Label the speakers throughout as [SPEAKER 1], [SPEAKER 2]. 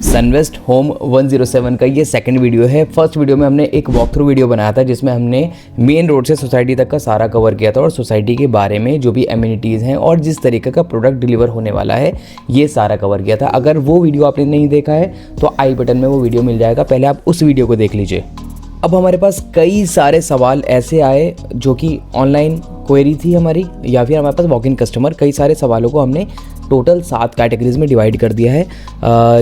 [SPEAKER 1] सनवेस्ट home 107 का ये second video है। फर्स्ट वीडियो में हमने एक वॉक थ्रू वीडियो बनाया था जिसमें हमने मेन रोड से सोसाइटी तक का सारा कवर किया था और सोसाइटी के बारे में जो भी एमिनिटीज़ हैं और जिस तरीके का प्रोडक्ट डिलीवर होने वाला है ये सारा कवर किया था। अगर वो वीडियो आपने नहीं देखा है तो आई बटन में वो वीडियो मिल जाएगा, पहले आप उस वीडियो को देख लीजिए। अब हमारे पास कई सारे सवाल ऐसे आए जो कि ऑनलाइन क्वेरी थी हमारी या फिर हमारे पास वॉक इन कस्टमर, कई सारे सवालों को हमने टोटल 7 कैटेगरीज में डिवाइड कर दिया है,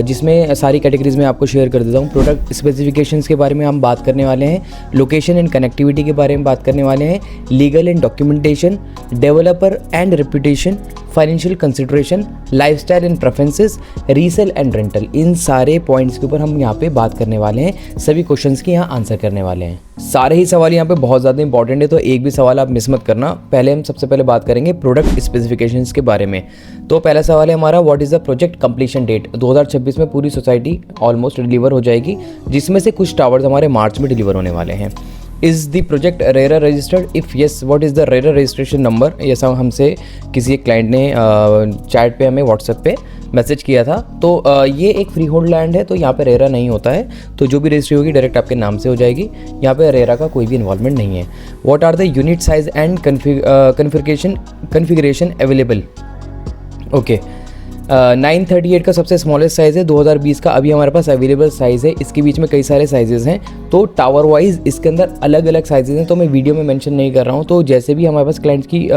[SPEAKER 1] जिसमें सारी कैटेगरीज में आपको शेयर कर देता हूँ। प्रोडक्ट स्पेसिफिकेशंस के बारे में हम बात करने वाले हैं, लोकेशन एंड कनेक्टिविटी के बारे में बात करने वाले हैं, legal and documentation, developer and reputation, financial consideration, lifestyle and preferences, resale and rental. इन सारे पॉइंट्स के ऊपर हम यहाँ पे बात करने वाले हैं, सभी क्वेश्चंस की यहाँ आंसर करने वाले हैं। सारे ही सवाल यहाँ पे बहुत ज़्यादा इंपॉर्टेंट है तो एक भी सवाल आप मिस मत करना। पहले हम सबसे पहले बात करेंगे प्रोडक्ट स्पेसिफिकेशंस के बारे में। तो पहला सवाल है हमारा, what is the project completion date. 2026 में पूरी सोसाइटी ऑलमोस्ट डिलीवर हो जाएगी, जिसमें से कुछ टावर्स हमारे मार्च में डिलीवर होने वाले हैं। Is the project RERA registered, if yes what is the RERA registration number. ये सब हमसे किसी एक क्लाइंट ने चैट पे हमें व्हाट्सएप पे मैसेज किया था। तो ये एक फ्री होल्ड लैंड है तो यहाँ पे रेरा नहीं होता है, तो जो भी रजिस्ट्री होगी डायरेक्ट आपके नाम से हो जाएगी, यहाँ पे रेरा का कोई भी इन्वॉल्वमेंट नहीं है। What are the unit size and configuration available. Okay, 938 का सबसे स्मॉलेस्ट साइज़ है, 2020 का अभी हमारे पास अवेलेबल साइज़ है। इसके बीच में कई सारे साइजेस हैं तो टावर वाइज इसके अंदर अलग अलग साइजेस हैं, तो मैं वीडियो में मेंशन नहीं कर रहा हूँ। तो जैसे भी हमारे पास क्लाइंट्स की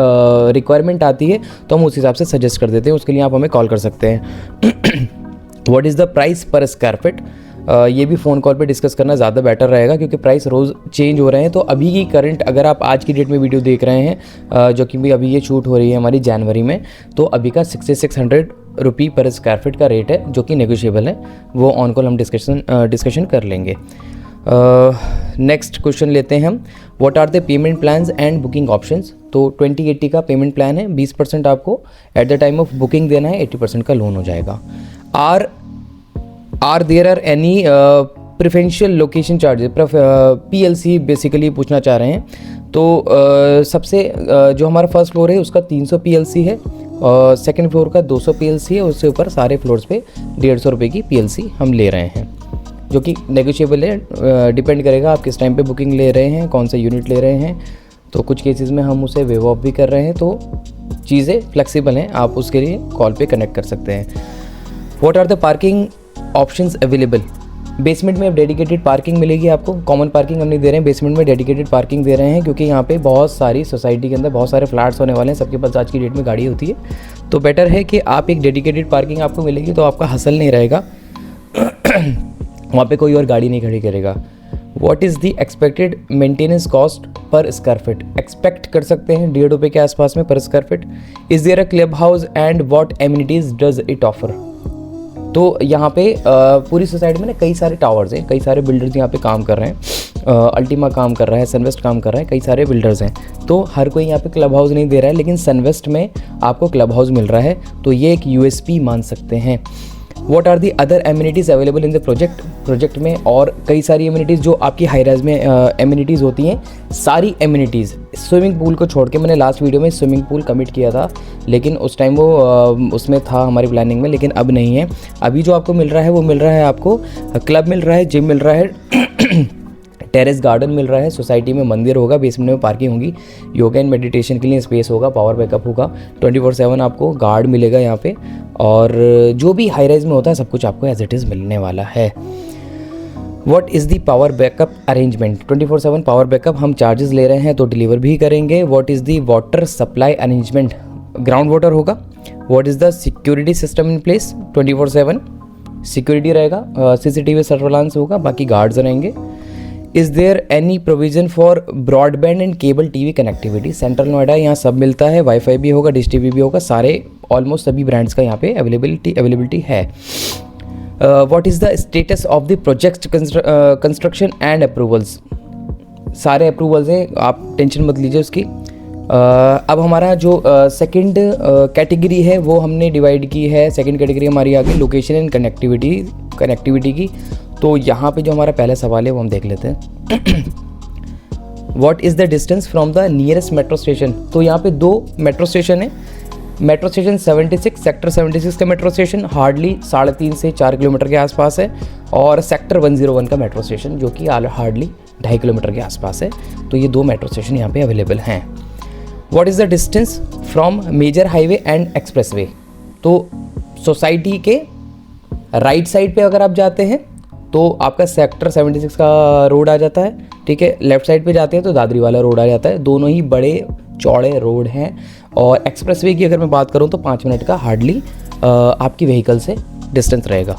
[SPEAKER 1] रिक्वायरमेंट आती है तो हम उस हिसाब से सजेस्ट कर देते हैं, उसके लिए आप हमें कॉल कर सकते हैं। व्हाट इज़ द प्राइस पर स्क्वायर फीट। ये भी फ़ोन कॉल पे डिस्कस करना ज़्यादा बेटर रहेगा क्योंकि प्राइस रोज़ चेंज हो रहे हैं। तो अभी की करंट, अगर आप आज की डेट में वीडियो देख रहे हैं जो कि भी अभी ये शूट हो रही है हमारी जनवरी में, तो अभी का 6600 रुपये पर स्क्वायर फीट का रेट है जो कि नेगोशिएबल है। वो ऑन कॉल हम डिस्कशन कर लेंगे। नेक्स्ट क्वेश्चन लेते हैं हम, what are the payment plans and booking options. तो 2080 का पेमेंट प्लान है, 20% आपको at the time of booking देना है, 80% का लोन हो जाएगा। Are there are any preferential location charges, PLC basically पूछना चाह रहे हैं। तो सबसे जो हमारा फर्स्ट फ्लोर है उसका 300 PLC है और सेकंड फ्लोर का 200 PLC है, उससे ऊपर सारे फ्लोर्स पे 150 रुपये की PLC हम ले रहे हैं, जो कि नेगोशिएबल है। डिपेंड करेगा आप किस टाइम पे बुकिंग ले रहे हैं, कौन सा यूनिट ले रहे हैं। तो कुछ केसेस में हम उसे वेव ऑफ भी कर रहे हैं, तो चीज़ें फ्लेक्सिबल हैं, आप उसके लिए कॉल पे कनेक्ट कर सकते हैं। What are the parking options available. Basement में अब डेडिकेटेड पार्किंग मिलेगी आपको, कॉमन पार्किंग हम नहीं दे रहे हैं, बेसमेंट में डेडिकेटेड पार्किंग दे रहे हैं क्योंकि यहाँ पे बहुत सारी सोसाइटी के अंदर बहुत सारे फ्लैट्स होने वाले हैं, सबके पास आज की डेट में गाड़ी होती है, तो बेटर है कि आप एक डेडिकेटेड पार्किंग आपको मिलेगी तो आपका हसल नहीं रहेगा, वहाँ पे कोई और गाड़ी नहीं खड़ी करेगा। What is the expected maintenance cost per square feet. Expect कर सकते हैं 1.5 रुपये के आसपास में per square feet. Is there a club house and what amenities does it offer. तो यहाँ पे पूरी सोसाइटी में ना कई सारे टावर्स हैं, कई सारे बिल्डर्स यहाँ पे काम कर रहे हैं, अल्टीमा काम कर रहा है, सनवेस्ट काम कर रहा है, कई सारे बिल्डर्स हैं। तो हर कोई यहाँ पे क्लब हाउस नहीं दे रहा है, लेकिन सनवेस्ट में आपको क्लब हाउस मिल रहा है, तो ये एक USP मान सकते हैं। What are the other amenities available in the project में और कई सारी एमिनिटीज़ जो आपकी हाई राइज में एमिनिटीज़ होती हैं, सारी एमिनिटीज़। स्विमिंग पूल को छोड़ के मैंने लास्ट वीडियो में स्विमिंग पूल कमिट किया था, लेकिन उस टाइम वो उसमें था हमारी प्लानिंग में, लेकिन अब नहीं है। अभी जो आपको मिल रहा है वो मिल रहा है आपको क्लब मिल रहा है, जिम मिल रहा है, टेरेस गार्डन मिल रहा है, सोसाइटी में मंदिर होगा, बेसमेंट में पार्किंग होगी, योगा एंड मेडिटेशन के लिए स्पेस होगा, पावर बैकअप होगा, 24/7 आपको गार्ड मिलेगा यहाँ पे, और जो भी हाई राइज में होता है सब कुछ आपको एज इट इज़ मिलने वाला है। What is the power backup arrangement. 24/7 power backup हम चार्जेस ले रहे हैं तो डिलीवर भी करेंगे। What is the water supply arrangement. Ground water होगा। What is the security system in place. 24/7 security रहेगा, CCTV सर्वेलांस होगा, बाकी गार्ड्स रहेंगे। Is there any provision for broadband and cable TV connectivity. Central Noida, यहाँ सब मिलता है, वाईफाई भी होगा, डिश TV भी होगा, सारे ऑलमोस्ट सभी ब्रांड्स का यहाँ पे अवेलेबिलिटी है। What is the status of the project construction and approvals. सारे अप्रूवल्स हैं, आप टेंशन मत लीजिए उसकी। अब हमारा जो सेकंड कैटेगरी है वो हमने डिवाइड की है। सेकंड कैटेगरी हमारी आ गई लोकेशन एंड कनेक्टिविटी की। तो यहाँ पे जो हमारा पहला सवाल है वो हम देख लेते हैं। What is the distance from the nearest metro station. तो यहाँ पे 2 मेट्रो स्टेशन है, मेट्रो स्टेशन 76, सेक्टर 76 का मेट्रो स्टेशन हार्डली 3.5 से 4 किलोमीटर के आसपास है, और सेक्टर 101 का मेट्रो स्टेशन जो कि हार्डली 2.5 किलोमीटर के आसपास है। तो ये 2 मेट्रो स्टेशन यहाँ पे अवेलेबल हैं। What is the distance from major highway and expressway? तो सोसाइटी के राइट साइड पे अगर आप जाते हैं तो आपका सेक्टर 76 का रोड आ जाता है, ठीक है। लेफ्ट साइड पे जाते हैं तो दादरी वाला रोड आ जाता है। दोनों ही बड़े चौड़े रोड हैं, और एक्सप्रेसवे की अगर मैं बात करूं तो 5 मिनट का हार्डली आपकी व्हीकल से डिस्टेंस रहेगा।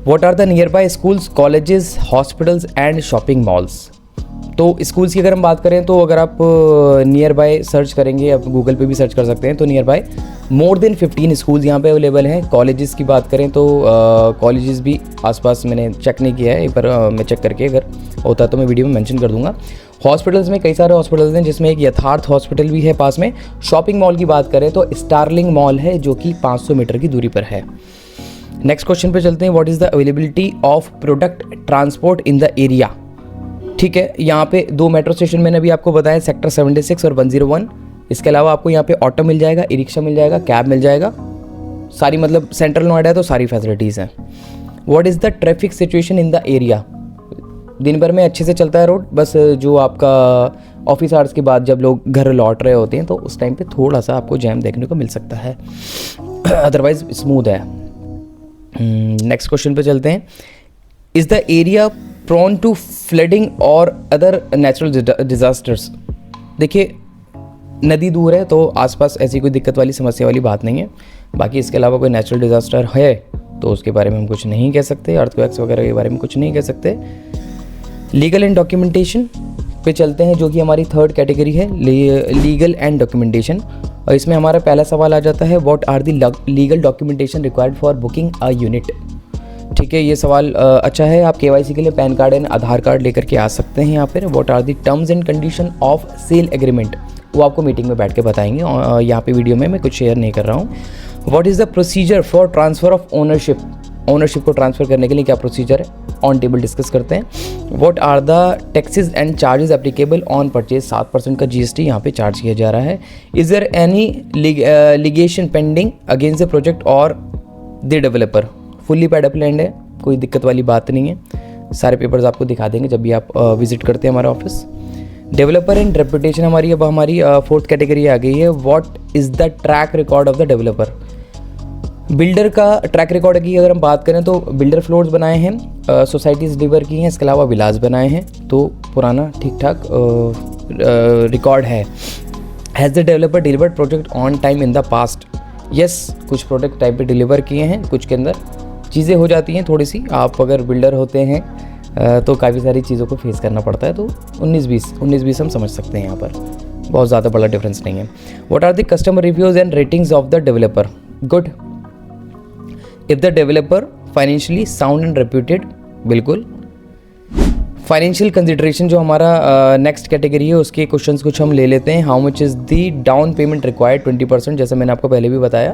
[SPEAKER 1] What are the nearby schools, colleges, hospitals and shopping malls? तो स्कूल्स की अगर हम बात करें तो अगर आप नियर बाय सर्च करेंगे, आप गूगल पे भी सर्च कर सकते हैं, तो near by more than 15 schools यहाँ पे अवेलेबल हैं। कॉलेजेस की बात करें तो कॉलेजेस भी आसपास मैंने चेक नहीं किया है, एक बार मैं चेक करके अगर होता तो मैं वीडियो में मेंशन कर दूंगा। हॉस्पिटल्स में कई सारे हॉस्पिटल्स हैं, जिसमें एक यथार्थ हॉस्पिटल भी है पास में। शॉपिंग मॉल की बात करें तो स्टारलिंग मॉल है जो कि 500 मीटर की दूरी पर है। नेक्स्ट क्वेश्चन पे चलते हैं। What is the availability of product transport in the area? ठीक है, यहाँ पे 2 मेट्रो स्टेशन मैंने अभी आपको बताया, सेक्टर 76 और 101। इसके अलावा आपको यहाँ पे ऑटो मिल जाएगा, ई रिक्शा मिल जाएगा, कैब मिल जाएगा, सारी मतलब सेंट्रल नोएडा है तो सारी फैसिलिटीज़ हैं। What is the traffic situation in the area? दिन भर में अच्छे से चलता है रोड, बस जो आपका ऑफिस आवर्स के बाद जब लोग घर लौट रहे होते हैं तो उस टाइम पे थोड़ा सा आपको जैम देखने को मिल सकता है, अदरवाइज स्मूथ है। नेक्स्ट क्वेश्चन पे चलते हैं। Is the area prone to flooding और अदर नेचुरल डिजास्टर्स? देखिए, नदी दूर है तो आसपास ऐसी कोई दिक्कत वाली समस्या वाली बात नहीं है। बाकी इसके अलावा कोई नेचुरल डिजास्टर है तो उसके बारे में हम कुछ नहीं कह सकते, अर्थक्वेक्स वगैरह के बारे में कुछ नहीं कह सकते। लीगल एंड डॉक्यूमेंटेशन पे चलते हैं, जो कि हमारी 3rd कैटेगरी है, लीगल एंड डॉक्यूमेंटेशन। और इसमें हमारा पहला सवाल आ जाता है, what are the legal documentation required for booking a unit? ठीक है, ये सवाल अच्छा है। आप KYC के लिए PAN card and Aadhaar card लेकर के आ सकते हैं यहाँ पर। What are the terms and condition of sale agreement? वो आपको मीटिंग में बैठ के बताएंगे, और यहाँ पे वीडियो में मैं कुछ शेयर नहीं कर रहा हूँ। What is the procedure for transfer of ownership? Ownership को ट्रांसफ़र करने के लिए क्या प्रोसीजर है, ऑन टेबल डिस्कस करते हैं। What are the taxes and charges applicable on purchase? 7% का GST यहाँ पे चार्ज किया जा रहा है। Is there any litigation pending against the project और the developer? Fully paid up land है, कोई दिक्कत वाली बात नहीं है। सारे पेपर्स आपको दिखा देंगे जब भी आप विजिट करते हैं हमारा ऑफिस। डेवलपर एंड रेपुटेशन हमारी अब हमारी 4th कैटेगरी आ गई है। What is the track record of the developer? Builder का ट्रैक रिकॉर्ड की अगर हम बात करें तो बिल्डर फ्लोर्स बनाए हैं, सोसाइटीज़ डिलीवर की हैं, इसके अलावा विलास बनाए हैं, तो पुराना ठीक ठाक रिकॉर्ड है। Has the developer delivered project on time in the past? Yes, कुछ प्रोडक्ट टाइम पे डिलीवर किए हैं, कुछ के अंदर चीज़ें हो जाती हैं थोड़ी सी। आप अगर बिल्डर होते हैं तो काफ़ी सारी चीज़ों को फेस करना पड़ता है, तो 19-20 हम समझ सकते हैं, यहाँ पर बहुत ज़्यादा बड़ा डिफरेंस नहीं है। What are the customer reviews and ratings of the developer? Good. If the developer financially sound and reputed? बिल्कुल। फाइनेंशियल कंसिडरेशन जो हमारा नेक्स्ट कैटेगरी है, उसके क्वेश्चंस कुछ हम ले लेते हैं। How much is the down payment required? 20%, जैसे मैंने आपको पहले भी बताया।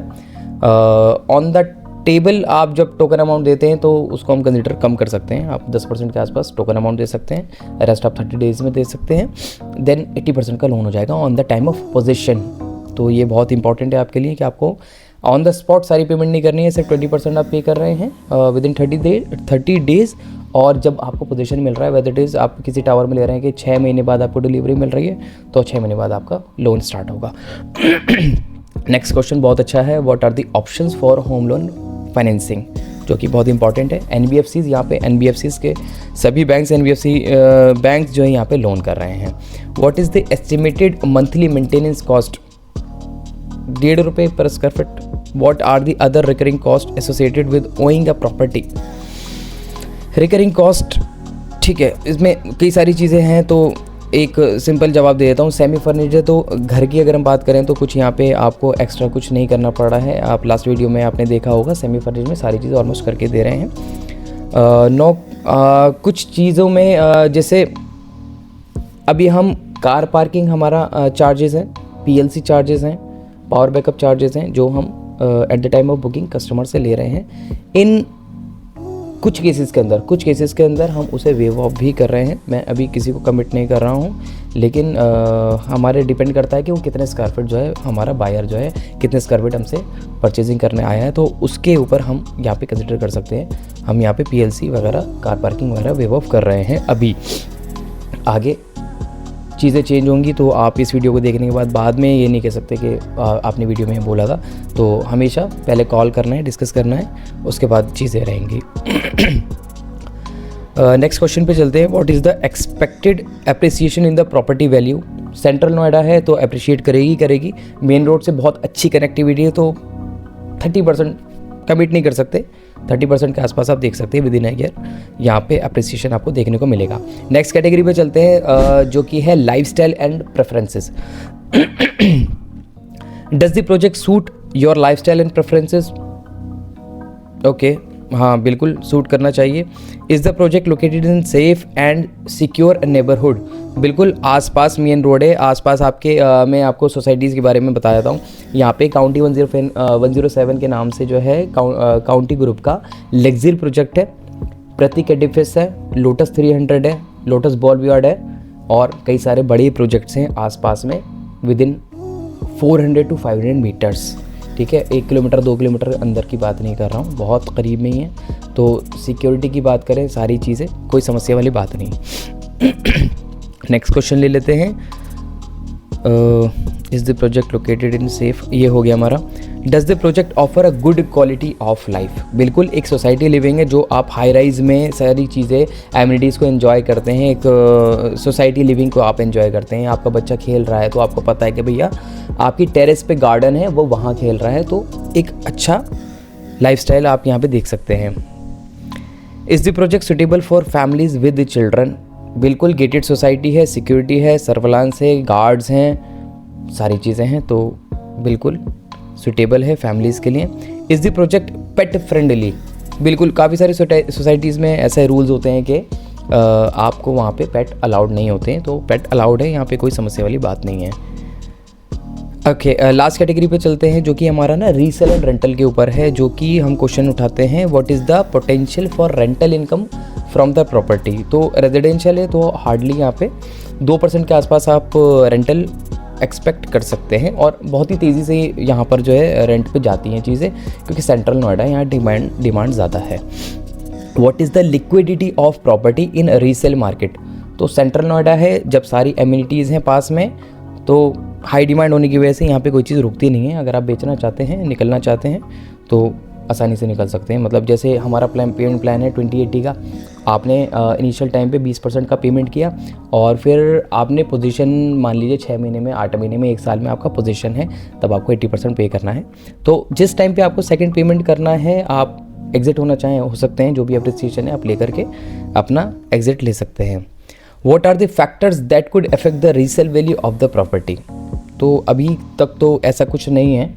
[SPEAKER 1] ऑन द टेबल आप जब टोकन अमाउंट देते हैं तो उसको हम कंसिडर कम कर सकते हैं। आप 10% के आसपास टोकन अमाउंट दे सकते हैं, रेस्ट आप 30 डेज़ में दे सकते हैं। देन 80% का लोन हो जाएगा on the time of position. तो ये बहुत इंपॉर्टेंट है आपके लिए कि आपको ऑन द स्पॉट सारी पेमेंट नहीं करनी है, सिर्फ 20% आप पे कर रहे हैं विद इन 30 डेज़। और जब आपको पोजीशन मिल रहा है, वेदर इट इज़ आप किसी टावर में ले रहे हैं कि 6 महीने बाद आपको डिलीवरी मिल रही है, तो 6 महीने बाद आपका लोन स्टार्ट होगा। नेक्स्ट क्वेश्चन बहुत अच्छा है। What are the options for home loan financing? जो कि बहुत इंपॉर्टेंट है। NBFCs, यहाँ पे NBFCs के सभी बैंक्स, NBFC बैंक्स जो है यहाँ पे लोन कर रहे हैं। What is the estimated monthly maintenance cost? 1.5 रुपये पर square feet. What are the other recurring cost associated with owing a property? Recurring cost, ठीक है, इसमें कई सारी चीज़ें हैं, तो एक सिंपल जवाब दे देता हूँ। सेमी फर्नीचर, तो घर की अगर हम बात करें तो कुछ यहाँ पे आपको एक्स्ट्रा कुछ नहीं करना पड़ रहा है। आप लास्ट वीडियो में आपने देखा होगा, सेमी फर्नीचर में सारी चीज़ें ऑलमोस्ट करके दे रहे हैं। कुछ चीज़ों में जैसे अभी हम कार पार्किंग हमारा चार्जेस हैं, PLC चार्जेस हैं, पावर बैकअप चार्जेस हैं, जो हम eight the time of booking customer से ले रहे हैं। इन कुछ केसेस के अंदर हम उसे वेव ऑफ भी कर रहे हैं। मैं अभी किसी को कमिट नहीं कर रहा हूँ, लेकिन हमारे डिपेंड करता है कि वो कितने स्क्वायर फीट जो है, हमारा बायर जो है कितने स्क्वायर फीट हमसे परचेजिंग करने आया है, तो उसके ऊपर हम यहाँ पे कंसिडर कर सकते हैं। हम यहाँ पे PLC वगैरह, कार पार्किंग वगैरह वेव ऑफ कर रहे हैं। अभी आगे चीज़ें चेंज होंगी, तो आप इस वीडियो को देखने के बाद में ये नहीं कह सकते कि आपने वीडियो में बोला था। तो हमेशा पहले कॉल करना है, डिस्कस करना है, उसके बाद चीज़ें रहेंगी। नेक्स्ट क्वेश्चन पे चलते हैं। What is the expected appreciation in the property value? Central Noida है तो अप्रिशिएट करेगी। मेन रोड से बहुत अच्छी कनेक्टिविटी है, तो 30% कमिट नहीं कर सकते, 30% के आसपास आप देख सकते हैं विद इन अ ईयर। यहाँ पे अप्रिसिएशन आपको देखने को मिलेगा। नेक्स्ट कैटेगरी पे चलते हैं, जो कि है lifestyle and preferences. Does the project suit your lifestyle and preferences? Okay, हाँ बिल्कुल सूट करना चाहिए। Is the project located in safe and secure neighbourhood? बिल्कुल आसपास मेन रोड है, आसपास आपके मैं आपको सोसाइटीज़ के बारे में बता देता हूँ। यहाँ पे काउंटी 107 के नाम से जो है काउंटी ग्रुप का लेक्सिर प्रोजेक्ट है, प्रतीक एडिफिस है, लोटस 300 है, लोटस बॉलयार्ड है, और कई सारे बड़े प्रोजेक्ट्स हैं आसपास में विद इन 400 to 500 मीटर्स। ठीक है, 1 किलोमीटर 2 किलोमीटर अंदर की बात नहीं कर रहा हूँ, बहुत करीब में ही है। तो सिक्योरिटी की बात करें, सारी चीज़ें कोई समस्या वाली बात नहीं। नेक्स्ट क्वेश्चन ले लेते हैं। Is the project located in safe? ये हो गया हमारा। Does the project offer a good quality of life? बिल्कुल एक सोसाइटी लिविंग है, जो आप हाई राइज में सारी चीज़ें एमिनिटीज़ को एंजॉय करते हैं। एक सोसाइटी लिविंग को आप एंजॉय करते हैं। आपका बच्चा खेल रहा है तो आपको पता है कि भैया आपकी टेरेस पे गार्डन है, वो वहाँ खेल रहा है, तो एक अच्छा लाइफस्टाइल आप यहाँ पे देख सकते हैं। Is the project suitable for families with children? बिल्कुल गेटेड सोसाइटी है, सिक्योरिटी है, सर्विलांस है, गार्ड्स हैं, सारी चीज़ें हैं, तो बिल्कुल सुटेबल है फैमिलीज़ के लिए। Is the project pet friendly? बिल्कुल काफ़ी सारी सोसाइटीज़ में ऐसे रूल्स होते हैं कि आपको वहाँ पे पेट अलाउड नहीं होते हैं, तो पेट अलाउड है, यहाँ पे कोई समस्या वाली बात नहीं है। ओके, लास्ट कैटेगरी पे चलते हैं, जो कि हमारा ना रीसेल एंड रेंटल के ऊपर है, जो कि हम क्वेश्चन उठाते हैं। What is the potential for rental income from the property? तो रेजिडेंशियल है तो हार्डली यहाँ पे 2% के आसपास आप रेंटल एक्सपेक्ट कर सकते हैं, और बहुत ही तेज़ी से यहाँ पर जो है रेंट पे जाती हैं चीज़ें, क्योंकि सेंट्रल नोएडा यहाँ डिमांड ज़्यादा है। What is the liquidity of property in resale market? तो सेंट्रल नोएडा है, जब सारी एमिनिटीज़ हैं पास में, तो हाई डिमांड होने की वजह से यहाँ पे कोई चीज़ रुकती नहीं है। अगर आप बेचना चाहते हैं, निकलना चाहते हैं, तो आसानी से निकल सकते हैं। मतलब जैसे हमारा पेमेंट प्लान है 2080 का, आपने इनिशियल टाइम पे 20% का पेमेंट किया, और फिर आपने पोजीशन मान लीजिए 6 महीने में, 8 महीने में, 1 साल में आपका पोजीशन है, तब आपको 80% पे करना है। तो जिस टाइम पे आपको सेकंड पेमेंट करना है, आप एग्जिट होना चाहें हो सकते हैं, जो भी अप्रिसिएशन है आप ले करके अपना एग्जिट ले सकते हैं। What are the factors that could affect the resale value of the property? तो अभी तक तो ऐसा कुछ नहीं है,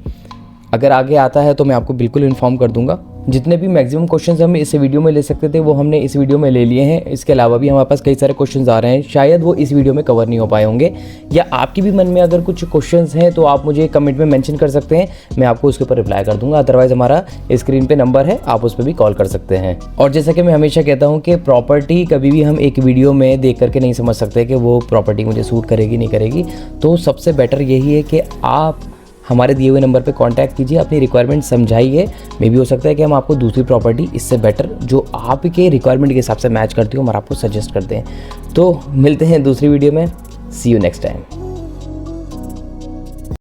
[SPEAKER 1] अगर आगे आता है तो मैं आपको बिल्कुल इन्फॉर्म कर दूंगा। जितने भी मैक्सिमम क्वेश्चंस हम इस वीडियो में ले सकते थे, वो हमने इस वीडियो में ले लिए हैं। इसके अलावा भी हमारे पास कई सारे क्वेश्चंस आ रहे हैं, शायद वो इस वीडियो में कवर नहीं हो पाए होंगे, या आपके भी मन में अगर कुछ क्वेश्चंस हैं तो आप मुझे कमेंट में मेंशन कर सकते हैं, मैं आपको उसके ऊपर रिप्लाई कर दूंगा। अदरवाइज हमारा स्क्रीन पे नंबर है, आप उस पर भी कॉल कर सकते हैं। और जैसा कि मैं हमेशा कहता हूँ कि प्रॉपर्टी कभी भी हम एक वीडियो में देख करके नहीं समझ सकते कि वो प्रॉपर्टी मुझे सूट करेगी नहीं करेगी। तो सबसे बेटर यही है कि आप हमारे दिए हुए नंबर पे कांटेक्ट कीजिए, अपनी रिक्वायरमेंट समझाइए। मे भी हो सकता है कि हम आपको दूसरी प्रॉपर्टी इससे बेटर, जो आपके रिक्वायरमेंट के हिसाब से मैच करती हो, हम आपको सजेस्ट करते हैं। तो मिलते हैं दूसरी वीडियो में। सी यू नेक्स्ट टाइम।